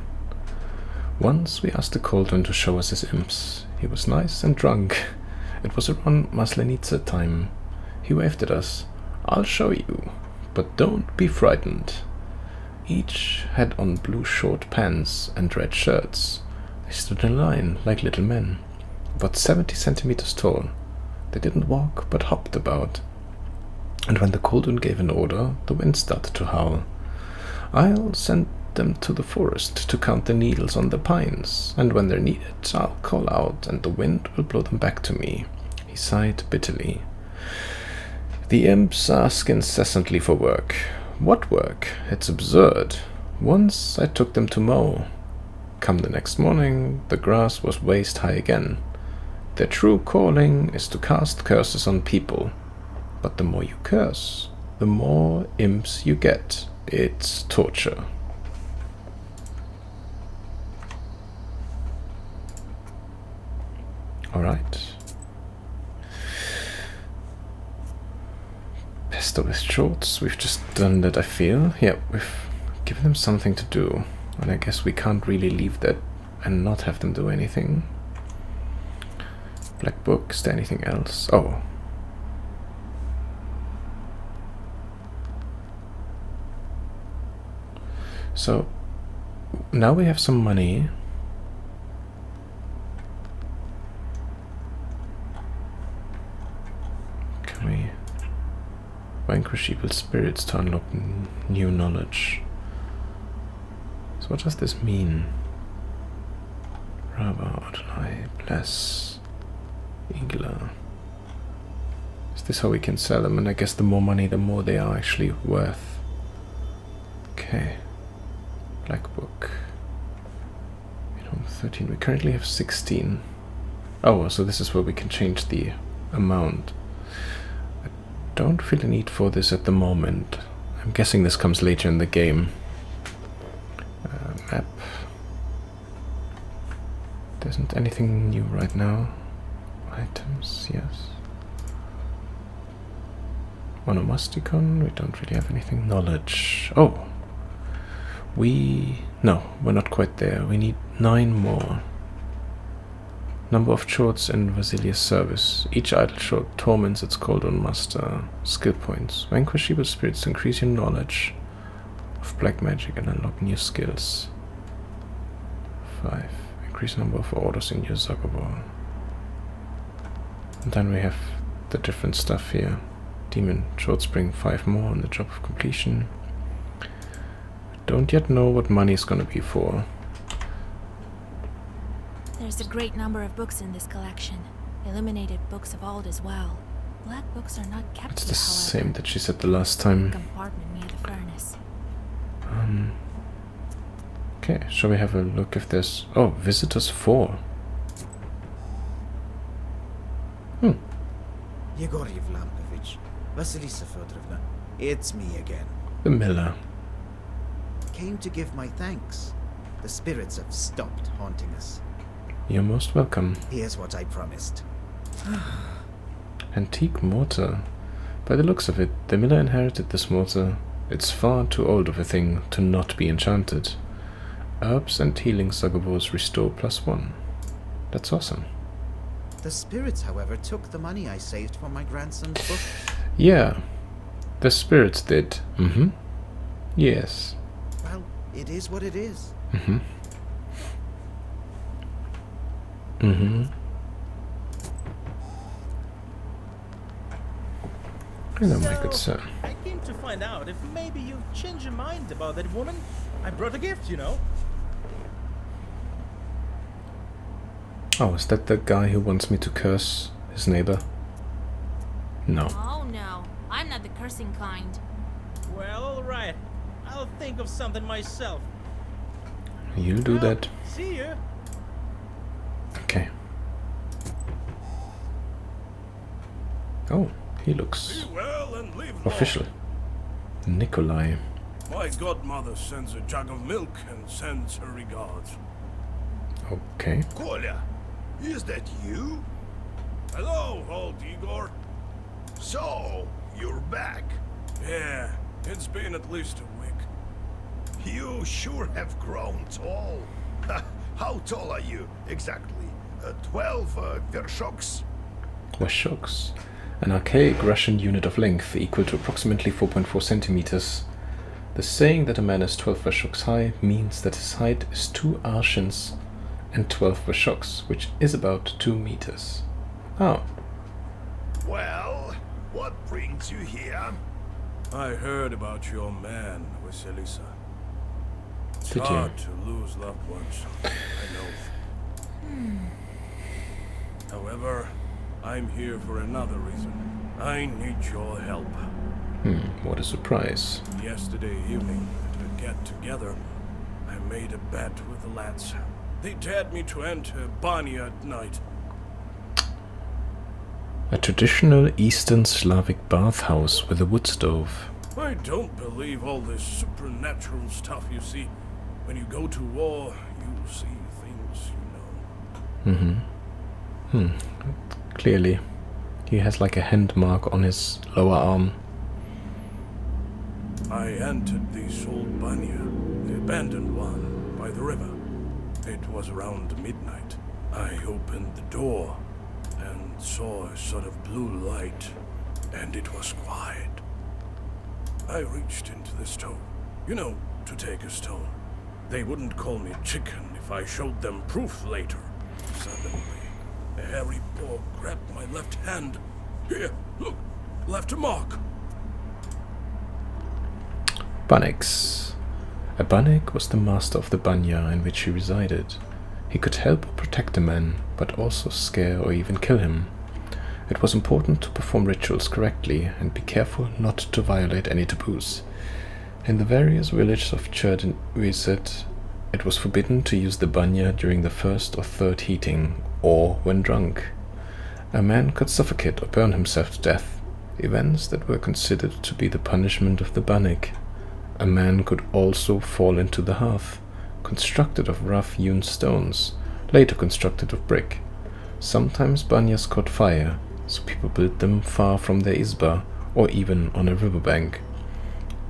Once we asked the cauldron to show us his imps. He was nice and drunk. It was around Maslenitsa time. He waved at us. I'll show you, but don't be frightened. Each had on blue short pants and red shirts. They stood in line like little men, about 70 centimeters tall. They didn't walk, but hopped about. And when the cauldron gave an order, the wind started to howl. I'll send them to the forest to count the needles on the pines, and when they're needed, I'll call out, and the wind will blow them back to me. He sighed bitterly. The imps ask incessantly for work. What work? It's absurd. Once I took them to mow. Come the next morning, the grass was waist high again. Their true calling is to cast curses on people. But the more you curse, the more imps you get. It's torture. Alright. Pesto with shorts. We've just done that, I feel. Yeah, we've given them something to do. And I guess we can't really leave that and not have them do anything. Black book. Is there anything else? Oh. So, now we have some money. Can we vanquish evil spirits to unlock new knowledge? So what does this mean? Raba, Adonai, bless, Igla. Is this how we can sell them? And I guess the more money, the more they are actually worth. Okay. Black book. 13. We currently have 16. Oh, so this is where we can change the amount. I don't feel a need for this at the moment. I'm guessing this comes later in the game. Map. There isn't anything new right now. Items, yes. Onomasticon, we don't really have anything. Knowledge. Oh! No, we're not quite there. We need 9 more. Number of chords in Vasilia's service. Each idle chord torments its Goldon master. Skill points. Vanquish evil spirits to increase your knowledge of black magic and unlock new skills. 5. Increase number of orders in your Zagabor. And then we have the different stuff here. Demon chords bring 5 more on the job of completion. Don't yet know what money is gonna be for. There's a great number of books in this collection. Illuminated books of old as well. Black books are not kept It's here, the however. same that she said the last time. Compartment near the furnace. Okay, shall we have a look if there's... Oh, visitors 4. Yegor Yevlamkovich, Vasilisa Fyodorovna, it's me again. The miller. Came to give my thanks. The spirits have stopped haunting us. You're most welcome. Here's what I promised. Antique mortar. By the looks of it, the miller inherited this mortar. It's far too old of a thing to not be enchanted. Herbs and healing Zagabors restore +1. That's awesome. The spirits, however, took the money I saved for my grandson's book. Yeah, the spirits did. Yes. Well, it is what it is. Hello, my good sir. I came to find out if maybe you've changed your mind about that woman. I brought a gift, you know. Oh, is that the guy who wants me to curse his neighbor? No. Oh no, I'm not the cursing kind. Well, alright. I'll think of something myself. You'll do Well, that. See you. Okay. Oh, he looks Be well and live long. official. Nikolai. My godmother sends a jug of milk and sends her regards. Okay. Kolya, is that you? Hello, old Igor. So, you're back. Yeah, it's been at least a week. You sure have grown tall. How tall are you, exactly? 12 vershoks? Washoks. An archaic Russian unit of length equal to approximately 4.4 centimeters. The saying that a man is 12 vershoks high means that his height is 2 arshins and 12 vershoks, which is about 2 meters. Oh, Well, what brings you here? I heard about your man, Vasilisa. It's Did you? hard to lose loved ones, I know. However, I'm here for another reason. I need your help. what a surprise. Yesterday evening, to get together, I made a bet with the lads. They dared me to enter Banya at night. A traditional Eastern Slavic bathhouse with a wood stove. I don't believe all this supernatural stuff you see. When you go to war, you see things you know. Clearly, he has like a hand mark on his lower arm. I entered this old banya, the abandoned one, by the river. It was around midnight. I opened the door and saw a sort of blue light, and it was quiet. I reached into the stove, you know, to take a stone. They wouldn't call me chicken if I showed them proof later. Suddenly, a hairy paw grabbed my left hand. Here, look, left a mark. Banex. A Banek was the master of the banya in which he resided. He could help or protect a man, but also scare or even kill him. It was important to perform rituals correctly and be careful not to violate any taboos. In the various villages of Chernihiv, it was forbidden to use the banya during the first or third heating, or when drunk. A man could suffocate or burn himself to death, events that were considered to be the punishment of the Banek. A man could also fall into the hearth, constructed of rough-hewn stones, later constructed of brick. Sometimes banyas caught fire, so people built them far from their izba, or even on a riverbank.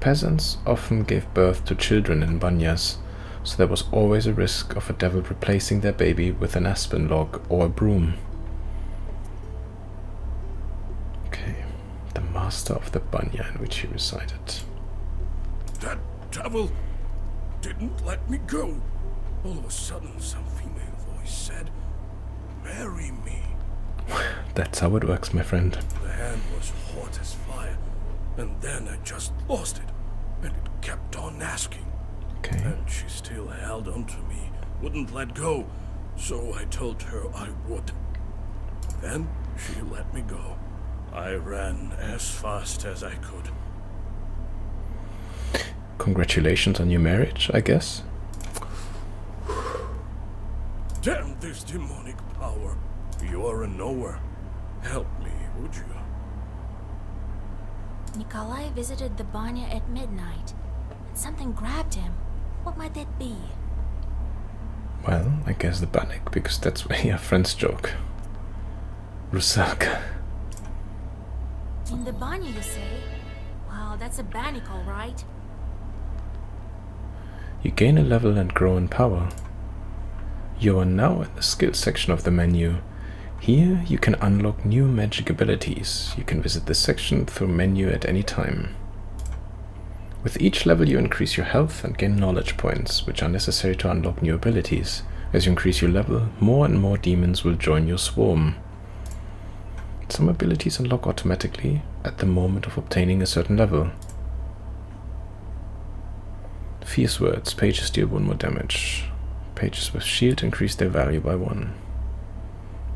Peasants often gave birth to children in banyas, So there was always a risk of a devil replacing their baby with an aspen log or a broom. Okay, the master of the banya in which he resided. That devil didn't let me go. All of a sudden, some female voice said, "Marry me." That's how it works, my friend. The hand was hot as fire, and then I just lost it, and it kept on asking. Okay. And she still held on to me, wouldn't let go, so I told her I would. Then she let me go. I ran as fast as I could. Congratulations on your marriage, I guess. Damn this demonic power. You're a knower. Help me, would you? Nikolai visited the banya at midnight, and something grabbed him. What might that be? Well, I guess the bannock, because that's where your friends joke. Rusalka. In the banya, you say? Well, that's a bannock, all right. You gain a level and grow in power. You are now in the skills section of the menu. Here you can unlock new magic abilities. You can visit this section through menu at any time. With each level you increase your health and gain knowledge points, which are necessary to unlock new abilities. As you increase your level, more and more demons will join your swarm. Some abilities unlock automatically at the moment of obtaining a certain level. Fierce words. Pages deal 1 more damage. Pages with shield increase their value by 1.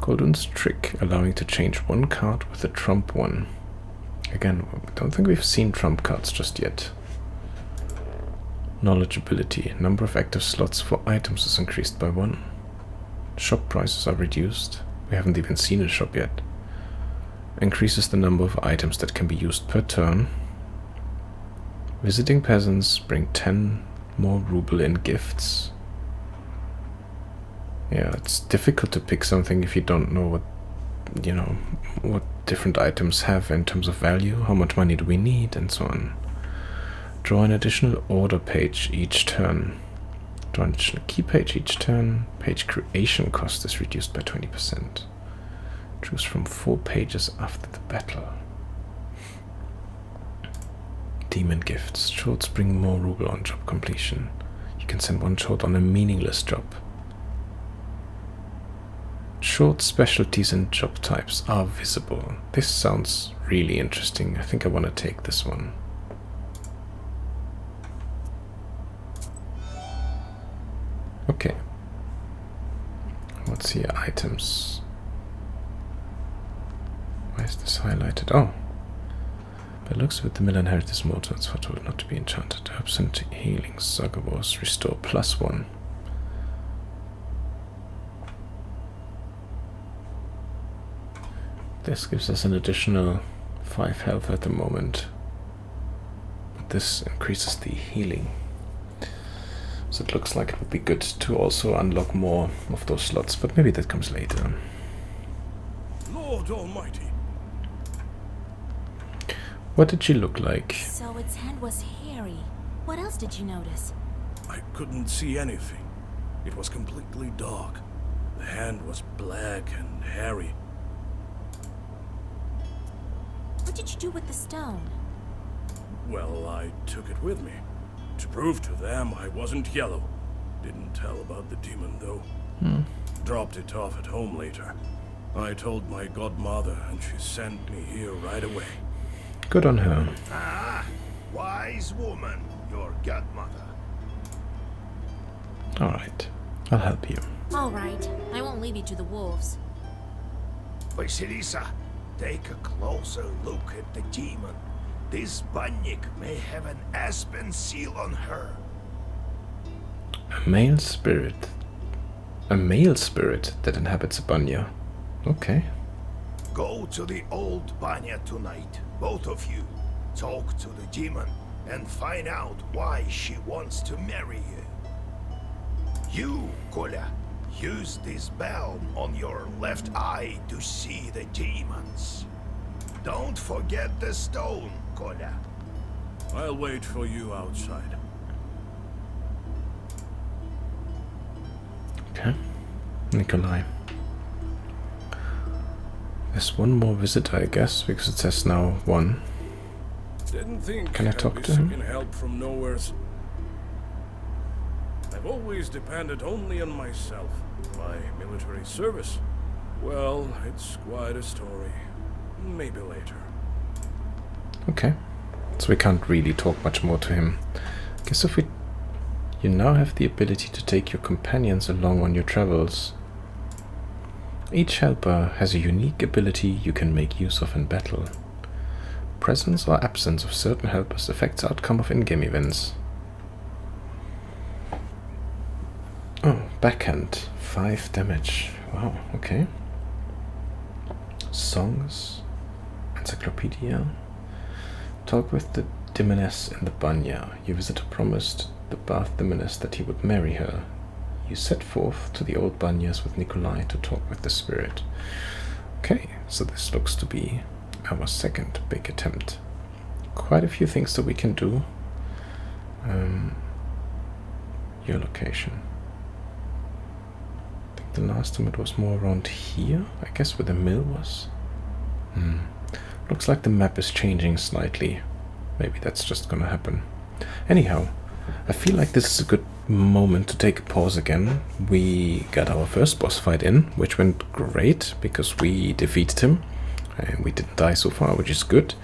Goldun's trick, allowing to change one card with a trump one. Again, I don't think we've seen trump cards just yet. Knowledge ability. Number of active slots for items is increased by 1. Shop prices are reduced. We haven't even seen a shop yet. Increases the number of items that can be used per turn. Visiting peasants bring 10 more ruble in gifts. Yeah, it's difficult to pick something if you don't know what different items have in terms of value, how much money do we need, and so on. Draw an additional order page each turn. Draw an additional key page each turn. Page creation cost is reduced by 20%. Choose from 4 pages after the battle. Demon gifts. Shorts bring more ruble on job completion. You can send 1 short on a meaningless job. Short specialties and job types are visible. This sounds really interesting. I think I want to take this one. Okay. What's here? Items. Why is this highlighted? Oh. By looks of it, the mill inherited this mortal. It's thought not to be enchanted. Herbs and healing. Saga Wars restore +1. This gives us an additional 5 health at the moment. But this increases the healing. So it looks like it would be good to also unlock more of those slots, but maybe that comes later. Lord Almighty. What did she look like? So its hand was hairy. What else did you notice? I couldn't see anything. It was completely dark. The hand was black and hairy. What did you do with the stone? Well, I took it with me. To prove to them I wasn't yellow. Didn't tell about the demon, though. Dropped it off at home later. I told my godmother, and she sent me here right away. Good on her. Ah, wise woman, your godmother. Alright, I'll help you. All right, I won't leave you to the wolves. Vasilisa, take a closer look at the demon. This banyak may have an aspen seal on her. A male spirit. A male spirit that inhabits a banya. Okay. Go to the old banya tonight, both of you. Talk to the demon and find out why she wants to marry you. You, Kolya, use this bell on your left eye to see the demons. Don't forget the stone, Kolya. I'll wait for you outside. Okay, Nikolai. There's one more visitor, I guess, because it says now 1. Didn't think Can I I'd talk be to him? seeking help from nowheres. I've always depended only on myself. My military service. Well, it's quite a story. Maybe later. Okay, so we can't really talk much more to him. Guess if we... You now have the ability to take your companions along on your travels. Each helper has a unique ability you can make use of in battle. Presence or absence of certain helpers affects outcome of in-game events. Oh, backhand. 5 damage. Wow, okay. Songs. Encyclopedia. Talk with the demoness in the Banya. Your visitor promised the bath demoness that he would marry her. You set forth to the old Banyas with Nikolai to talk with the spirit. Okay, so this looks to be our second big attempt. Quite a few things that we can do. Your location. I think the last time it was more around here, I guess where the mill was. Looks like the map is changing slightly. Maybe that's just gonna happen. Anyhow, I feel like this is a good moment to take a pause again. We got our first boss fight in, which went great because we defeated him. And we didn't die so far, which is good.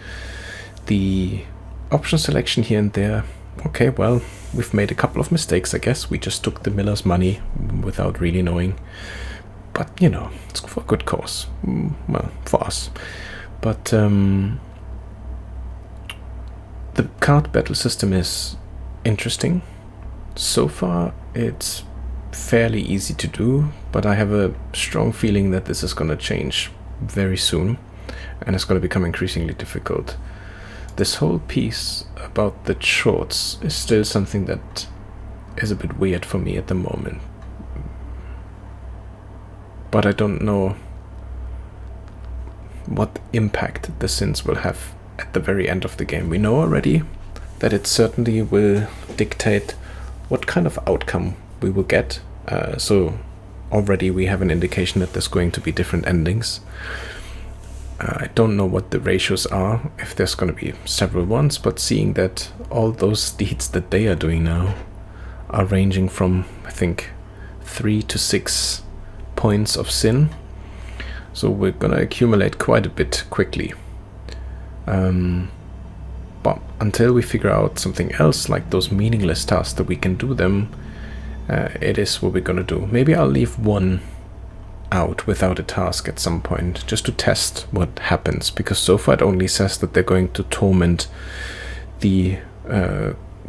The option selection here and there, okay, well, we've made a couple of mistakes, I guess. We just took the miller's money without really knowing. But, you know, it's for a good cause. Well, for us. But the card battle system is interesting. So far, it's fairly easy to do, but I have a strong feeling that this is going to change very soon. And it's going to become increasingly difficult. This whole piece about the shorts is still something that is a bit weird for me at the moment. But I don't know what impact the sins will have at the very end of the game. We know already that it certainly will dictate what kind of outcome we will get. So already we have an indication that there's going to be different endings. I don't know what the ratios are, if there's going to be several ones, but seeing that all those deeds that they are doing now are ranging from, I think, 3 to 6 points of sin. So we're going to accumulate quite a bit quickly. But until we figure out something else, like those meaningless tasks that we can do them, it is what we're going to do. Maybe I'll leave one out without a task at some point, just to test what happens, because so far it only says that they're going to torment the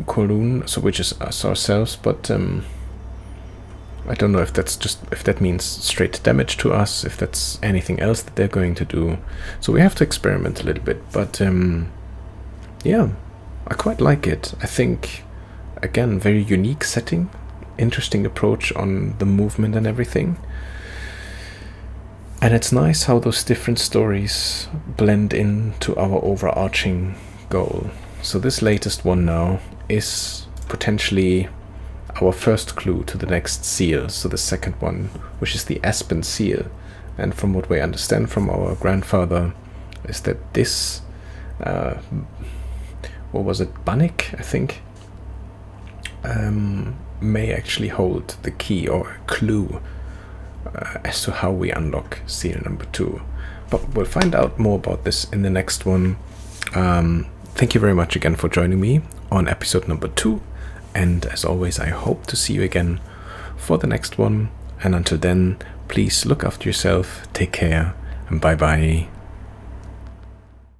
Kolun, so which is us ourselves, but I don't know if that's just, if that means straight damage to us, if that's anything else that they're going to do. So we have to experiment a little bit, but yeah, I quite like it. I think, again, very unique setting, interesting approach on the movement and everything. And it's nice how those different stories blend into our overarching goal. So this latest one now is potentially our first clue to the next seal. So the second one, which is the Aspen seal. And from what we understand from our grandfather, is that this, what was it, Bannick, I think, may actually hold the key or a clue as to how we unlock seal number 2. But we'll find out more about this in the next one. Thank you very much again for joining me on episode number 2. And as always, I hope to see you again for the next one. And until then, please look after yourself, take care, and bye-bye.